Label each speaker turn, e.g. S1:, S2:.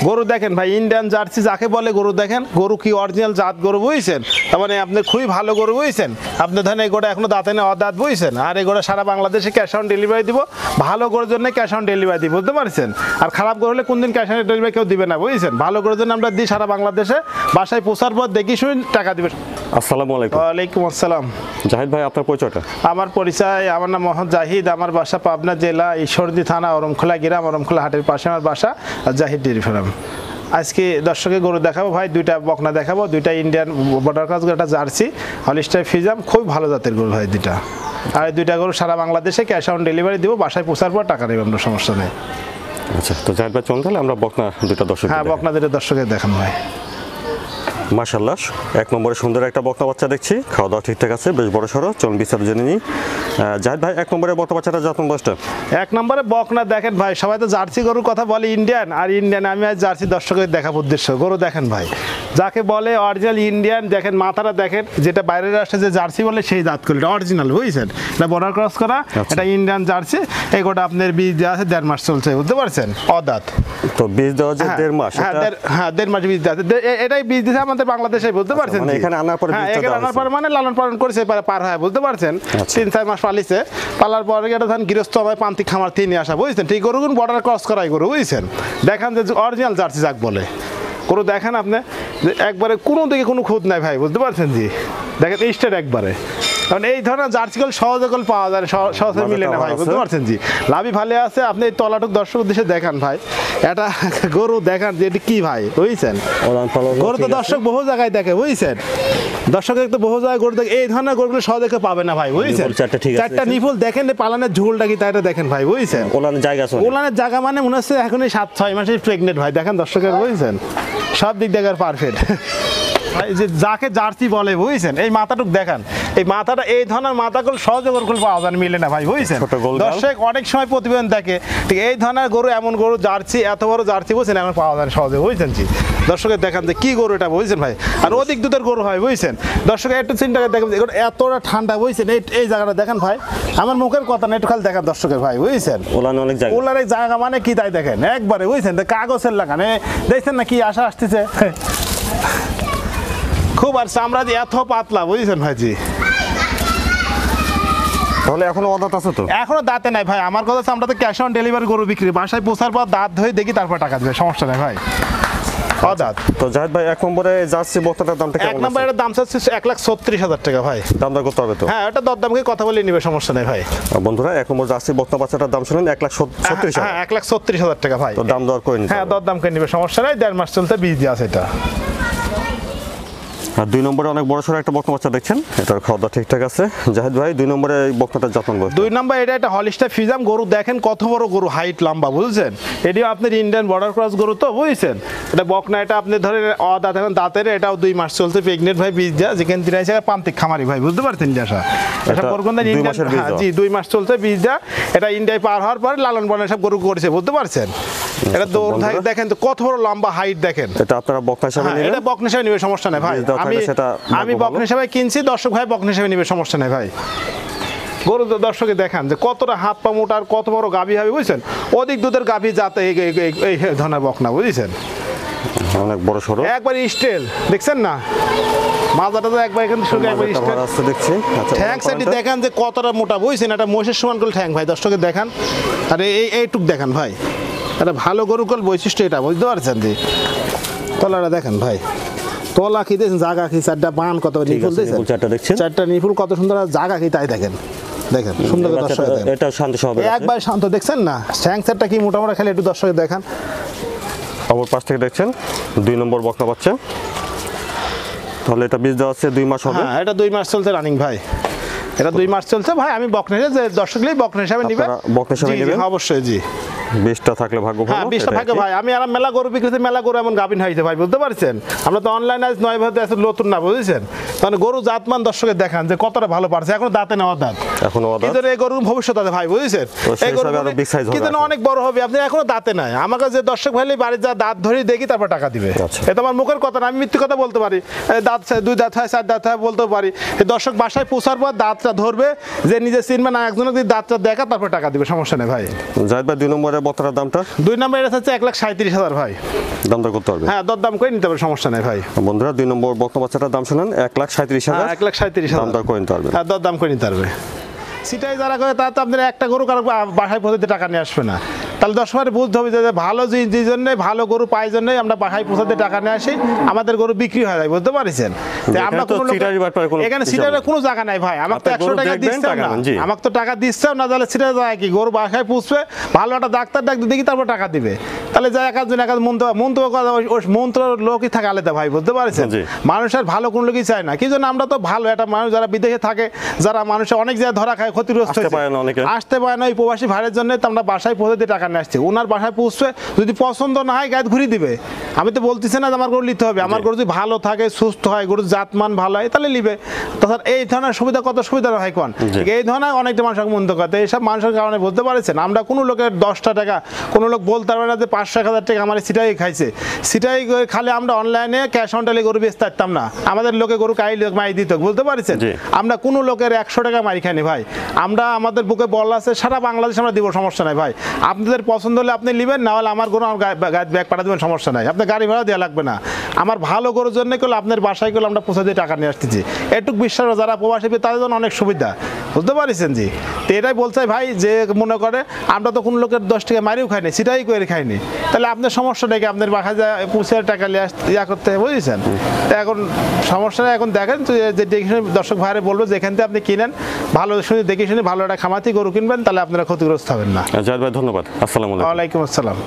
S1: গরু দেখেন ভাই, ইন্ডিয়ান জার্সি যাকে বলে গরু দেখেন, গরু কি অরিজিনাল জাত গরু বুঝছেন, তার মানে আপনি খুবই ভালো গরু বুঝছেন। আপনি ধরেন এই গোটা এখনো দাঁতে নেই, অদাঁত বুঝছেন, আর এই গোটা সারা বাংলাদেশে ক্যাশ অন ডেলিভারি দিব। ভালো গরুর জন্য ক্যাশ অন ডেলিভারি দিব, বুঝতে পারছেন। আর খারাপ গরু হলে কোনদিন ক্যাশ অন ডেলিভারি কেউ দিবে না বুঝছেন। ভালো গরুর জন্য আমরা দিই সারা বাংলাদেশে, বাসায় পৌঁছার পর দেখি শুনে টাকা দিবে।
S2: আসসালামু আলাইকুম।
S1: ওয়ালাইকুম আসসালাম।
S2: জাহিদ ভাই, আপনার পরিচয়টা?
S1: আমার পরিচয়, আমার নাম মোহাম্মদ জাহিদ, আমার বাসা পাবনা জেলা ঈশ্বরদী থানা অরমখোলা গ্রাম, অরমখোলা হাটের পাশে আমার বাসা, আর জাহিদ ডেয়ারি ফার্ম। আজকে দর্শকে গরু দেখাবো ভাই, দুইটা বকনা দেখাবো, দুইটা ইন্ডিয়ান বর্ডার ক্রস, একটা জার্সি হলিস্টার ফিজাম, খুব ভালো জাতের গরু ভাই দুইটা। আর এই দুইটা গরু সারা বাংলাদেশে ক্যাশ অন ডেলিভারি দিব, বাসায় পৌঁছার পর টাকা নেবেন, আমরা সমস্যা নেই।
S2: আচ্ছা, তো জাহিদ ভাই চলুন তাহলে আমরা বকনা দুইটা দর্শক।
S1: হ্যাঁ, বকনা দুইটা দর্শকে দেখান ভাই।
S2: মাশাআল্লাহ, এক নম্বরে সুন্দর একটা বকনা বাচ্চা দেখছি, খাওয়া দাওয়া ঠিকঠাক আছে, বেশ বড় সড়ো। চলুন বিস্তারিত জেনে নিই। জাহিদ ভাই, এক নম্বরে বকনা বাচ্চাটা জাতমান বয়সটা?
S1: এক নম্বরে বকনা দেখেন ভাই, সবাই তো জার্সি গরুর কথা বলে ইন্ডিয়ান, আর ইন্ডিয়ান আমি আজ জার্সি দর্শকের দেখাবো উদ্দেশ্য। গরু দেখেন ভাই, যাকে বলে অরিজিনাল ইন্ডিয়ান, দেখেন মাথাটা দেখেন, যেটা বাইরের আসে যে জার্সি বলে সেই জাত করলে অরিজিনাল বুঝছেন। এটা বর্ডার ক্রস করা, এটা ইন্ডিয়ান জার্সি। এই গোটা আপনার বীজ দেওয়া আছে, 1.5 মাস চলছে, বুঝতে পারছেন, অদাঁত।
S2: তো বীজ দেওয়া যে 1.5 মাস?
S1: হ্যাঁ, 1.5 মাস বীজ দেওয়া আছে। এটাই বীজ দিয়েছে আমাদের বাংলাদেশে, বুঝতে পারছেন।
S2: মানে এখানে আনার পরে
S1: এখানে আনার পরে মানে লালন পালন করেছে, পার হয়, বুঝতে পারছেন। 3-4 মাস পালিছে, পালার পরে এটা ধান গৃহস্থ হয় প্রান্তিক খামার থেকে নিয়ে আসা, বুঝছেন। ঠিক গরুগুন বর্ডার ক্রস করাই গরু বুঝছেন। দেখেন যে অরিজিনাল জার্সি যাক বলে গরু, দেখেন আপনি যে একবারে কোনো দিকে কোনো খুঁত নাই ভাই, বুঝতে পারছেন জি। দেখেন স্টেট একবারে, কারণ এই ধরনের জার্সিগুলো সহজে পাওয়া যায়, সহজে মিলে না ভাই, বুঝতে পারছেন জি। লাভই ভালো আছে। আপনি এই তলাটুক দর্শক উদ্দেশ্যে দেখান ভাই, এটা গরু দেখান যে এটা কি ভাই, বুঝছেন। গরু তো দর্শক বহু জায়গায় দেখে, বুঝছেন। দর্শক একটু বহু জায়গায় গরু দেখে, এই ধরনের গরুগুলো সহজে পাবে না ভাই, বুঝছেন। চারটা নিফুল দেখেন, পালানের ঝুলটা কি তাই দেখেন ভাই, বুঝছেন। ওলানের জায়গা মানে মনে হচ্ছে এখন 7-6 মাসের প্রেগনেন্ট ভাই, দেখেন দর্শকের, বুঝছেন। সব দিক দেখার পারফেক্ট যে যাকে জার্সি বলে, বুঝছেন। এই মাথাটুক দেখান, এই মাথাটা, এই ধরনের মাথাগুলো সহজে গরুগুলো পাওয়া যায়, মিলে না ভাই, বুঝছেন। দর্শক অনেক সময় প্রতিবেদন দেখে, ঠিক এই ধরনের গরু, এমন গরু জার্সি, এত বড় জার্সি, বুঝছেন, এখন পাওয়া যায় সহজে, বুঝছেন জি। দর্শকের দেখান যে কি গরু এটা, বুঝছেন ভাই। আর অধিক দুধের গরু হয়, বুঝছেন। দর্শক একটু চিন্তা করে দেখেন, এতটা ঠান্ডা, বুঝছেন। এই জায়গাটা দেখেন ভাই, আমার মুখের কথা না, একটু খালি দেখান দর্শকের ভাই, বুঝছেন। ওলার এক জায়গা মানে কি তাই দেখেন একবারে, বুঝছেন। কাগজের লাগান দেখছেন না কি আশা আসতেছে খুব। আর চামড়া যে এত পাতলা, বুঝছেন ভাইজি।
S2: তাহলে এখনো অদাঁত আছে তো? এখনো
S1: দাঁতে নাই ভাই। আমার কথা হচ্ছে আমরা তো ক্যাশ অন ডেলিভারি গরু বিক্রি, বাসায় পৌঁছার পর দাঁত ধুয়ে দেখি, তারপর টাকা দেবে, সমস্যা নেই ভাই। অদাঁত।
S2: তো জাহিদ ভাই, এক নম্বরে জার্সি বকনাটার দামটা কেমন?
S1: এক নম্বরের দাম চাচ্ছে 1,36,000 টাকা ভাই।
S2: দাম দর করতে হবে তো? হ্যাঁ,
S1: এটা দরদামকে কথা বলে নিবে, সমস্যা নেই ভাই।
S2: বন্ধুরা, এক নম্বর জার্সি বকনা বাচ্চাটার দাম শুনেন 1,36,000।
S1: হ্যাঁ, 1,36,000 টাকা ভাই।
S2: তো দাম দর করে নিতে? হ্যাঁ,
S1: দরদাম করে নিবে, সমস্যা নেই। 1.5 মাস চলতে বীজ দেওয়া আছে এটা।
S2: আর 2 নম্বরে অনেক বড় সড়ো একটা বকনা বাচ্চা দেখছেন, এটার খাওয়া দাওয়া ঠিকঠাক আছে। জাহিদ ভাই, 2 নম্বরে এই বকনাটা জাতমান বয়স?
S1: 2 নম্বর এটা একটা হলিস্টার ফিজাম গরু, দেখেন কত বড় গরু, হাইট লম্বা, বুঝছেন। এটিও আপনার ইন্ডিয়ান বর্ডার ক্রস গরু তো, বুঝছেন। এটা বকনা, এটা আপনি ধরেন অদাঁত, এখন দাঁতের, এটাও 2 মাস চলছে প্রেগনেন্ট ভাই, বীজ দেওয়া, যেখানে দিন আছে প্রান্তিক খামারি ভাই, বুঝতে পারছেন। এটা বরগুন্দার ইন্ডিয়ান, জি 2 মাস চলছে বীজ দেওয়া। এটা ইন্ডিয়ায় পার হওয়ার পরে লালন পালন সব গরু করেছে, বুঝতে পারছেন। এটা দৌড় দেখেন তো কত বড় লম্বা হাইট দেখেন।
S2: এটা আপনারা বকনা হিসেবে নেবেন? এটা
S1: বকনা হিসেবে নিবে, সমস্যা নেই ভাই। আমি বকনা হিসেবে কিনছি, দর্শক ভাই বকনা হিসেবে নিবে, সমস্যা নেই ভাই। গরু দর্শকে দেখান যে কতটা হাত পা মোটা, আর কত বড় গাভী হবে, বুঝছেন। অধিক দুধের গাভী যাতে এই ধরনের বকনা, বুঝছেন।
S2: অনেক বড় সড়ো,
S1: একবার স্টেল দেখছেন না, মাজাটা তো একবার এখান থেকে একবার স্টেল
S2: দেখছি।
S1: ঠ্যাং সাইডে দেখেন যে কতটা মোটা, বুঝছেন। এটা মহিষের সমান করে ঠ্যাং ভাই, দর্শকে দেখান। আর এইটুক দেখান ভাই, এটা ভালো গরু কল বৈশিষ্ট্য, এটা বুঝতে পারছেন জি। তলাটা দেখেন ভাই, তলা কি দেখছেন, জায়গা কি, 4টা বান কত নিফুল দেখছেন, 4টা নিফুল কত সুন্দর, জায়গা কি তাই দেখেন, দেখেন সুন্দর দর্শক।
S2: এটা শান্ত স্বভাবের,
S1: একবার শান্ত, দেখছেন না ঠ্যাং সাইডটা কি মোটামোটা, খেলে একটু দর্শকে দেখান।
S2: অপর পাশ থেকে দেখছেন 2 নম্বর বকনা বাচ্চা। তাহলে এটা বীজ দেওয়া আছে 2 মাস হবে?
S1: হ্যাঁ, এটা 2 মাস চলছে রানিং ভাই, এটা 2 মাস চলছে ভাই। আমি বকনা হিসেবে, দর্শকগুলোই বকনা হিসেবে নিবে,
S2: বকনা হিসেবে নেবেন
S1: অবশ্যই জি।
S2: 20টা থাকলে ভাগ্য ভালো।
S1: হ্যাঁ, 20টা থাকে ভাই। আমি আর মেলা গরু বিক্রিতে, মেলা গরু এমন গাভিন হয়েছে ভাই, বুঝতে পারছেন। আমরা তো অনলাইনে আজ 9 ভাবে নতুন না, বুঝেছেন। তাহলে গরু জাতমান দর্শকের দেখান যে কতটা ভালো পারছে, এখন দাঁতে নেওয়া দাঁত।
S2: এখনো আদাত।
S1: কিন্তু এই গরুর ভবিষ্যৎ আছে ভাই, বুঝেছেন?
S2: তো সেই
S1: এই গরু
S2: হিসাবে আরো big size হবে
S1: কিন্তু
S2: এখন।
S1: অনেক বড় হবে, আপনি এখনো দাঁতে নাই। আমাকে যে দর্শক ভাই বাড়ির যা দাঁত ধরে দেখি তারপর টাকা দিবে।
S2: আচ্ছা।
S1: এটা আমার মুখের কথা না, আমি মিথ্যে কথা বলতে পারি। এই দাঁত 2 দাঁত হয় 4 দাঁত হয় বলতে পারি। এই দর্শক বাসায় পৌঁছার পর দাঁতটা ধরবে, যে নিজে চিনবে না, একজনের যদি দাঁতটা দেখা তারপর টাকা দিবে, সমস্যা নেই ভাই।
S2: জাহিদ ভাই 2 নম্বরের বকনার দামটা
S1: 2 নম্বর এটা হচ্ছে 1,37,000 ভাই।
S2: দাম দর করতে পারবে।
S1: হ্যাঁ, দরদাম করে নিতে পারবে, সমস্যা নেই ভাই।
S2: বন্ধুরা 2 নম্বর বকনা বাচ্চাটার দাম শুনেন 1,37,000
S1: হ্যাঁ, 1,37,000
S2: দাম দর করে নিতে পারবেন।
S1: হ্যাঁ, দরদাম করে নিতে পারবে। সেটাই যারা করে তার তো আপনার একটা গরু কারো বাসায় পৌঁছাতে টাকা নিয়ে আসবে না। তাহলে দর্শকরা বুঝতে হবে যে ভালো যে জন্য ভালো গরু পাই জন্যই আমরা বাসায় পৌঁছাতে টাকা নিয়ে আসি, আমাদের গরু বিক্রি হয়ে যায়, বুঝতে পারছেন? যে আমরা
S2: তো
S1: কোনো লোক-
S2: চিটারি বাটপার কোনো
S1: এখানে
S2: হিসাব
S1: সিটারের
S2: নেই।
S1: কোনো জায়গা নাই ভাই। আমাকে তো
S2: আপনি
S1: 100
S2: গরু
S1: টাকা
S2: দেখবেন,
S1: দিচ্ছে
S2: টাকা
S1: না,
S2: নেবেন, জি।
S1: আমাকে তো টাকা দিচ্ছেও না, তাহলে সিটারে যায় কি গরু বাসায় পুষবে, ভালো একটা ডাক্তার ডাক দেখি তারপর টাকা দিবে। তাহলে যায় একজন মন্ত্র কথা, ওই মন্ত্র লোকই থাকে আলাদা ভাই, বুঝতে পারছেন?
S2: জি।
S1: মানুষের ভালো কোনো লোকই চায় না, কি জন্য আমরা তো ভালো একটা মানুষ যারা বিদেশে থাকে, যারা মানুষের অনেক জায়গায় ধরা খায়, ক্ষতিগ্রস্ত
S2: আসতে
S1: হয়েছে।
S2: পারে না অনেকে।
S1: আসতে পারে না, ওই প্রবাসী ভাইয়ের জন্য তো আমরা বাসায় পৌঁছাতে টাকা নিয়ে আসছি। ওনার বাসায় পৌঁছবে, যদি পছন্দ না হয় গায়ে ঘুরিয়ে দিবে। আমি তো বলতেছি না যে আমার গরু নিতে হবে, আমার গরু যদি ভালো থাকে, সুস্থ হয়, গরুর জাতমান ভালো হয়, তাহলে নিবে। তাছাড়া এই ধরনের সুবিধা কত সুবিধা হয় কোন,
S2: জি।
S1: এই ধরনের অনেকটা মানুষ মন্দ কথা, এইসব মানুষের কারণে বুঝতে পারছেন। আমরা কোনো লোকের 10টা টাকা, কোনো লোক বলতে পারবে না যে 500-1,000 টাকা আমার সিটাই খাইছে, সিটাই খালি আমরা অনলাইনে ক্যাশ অন ডেলিভারি গরু বেচতে পারতাম না, আমাদের লোকে গরু কাই লোক মাই দিত, বুঝতে পারছেন?
S2: জি।
S1: আমরা কোনো লোকের 100 টাকা মারি খাইনি ভাই। আমরা আমাদের বুকে বল আছে, সারা বাংলাদেশ আমরা দিব, সমস্যা নাই ভাই। আপনাদের পছন্দ হলে আপনি নেবেন, না হলে আমার গরু আমার ব্যাগ পাঠা দেবেন, সমস্যা নাই। আপনার গাড়ি ভাড়া দেওয়া লাগবে না। আমার ভালো গরুর জন্য করলে আপনার বাসায় করলে আমরা পৌঁছে দিয়ে টাকা নিয়ে আসতেছি, এটুক বিশ্বাস যারা প্রবাসী তাদের জন্য অনেক সুবিধা, বুঝতে পারছেন? জি। তো এটাই বলছে ভাই, যে মনে করে আমরা তো কোনো লোকের 10 টাকা মারিও খাইনি, সেটাই করে খাইনি, তাহলে আপনার সমস্যা নাকি আপনার বাসায় যা পৌঁছে টাকা নিয়ে ইয়া করতে হবে, বুঝেছেন? তো এখন সমস্যা এখন দেখেন তো, যে দেখে শুনে দর্শক ভাইরে বলবো যেখান থেকে আপনি কিনেন, ভালো শুনে দেখে শুনে ভালো একটা খামাতি গরু কিনবেন, তাহলে আপনারা ক্ষতিগ্রস্ত হবেন না।
S2: জাহিদ ভাই ধন্যবাদ। আসসালামু আলাইকুম।
S1: ওয়ালাইকুম আসসালাম।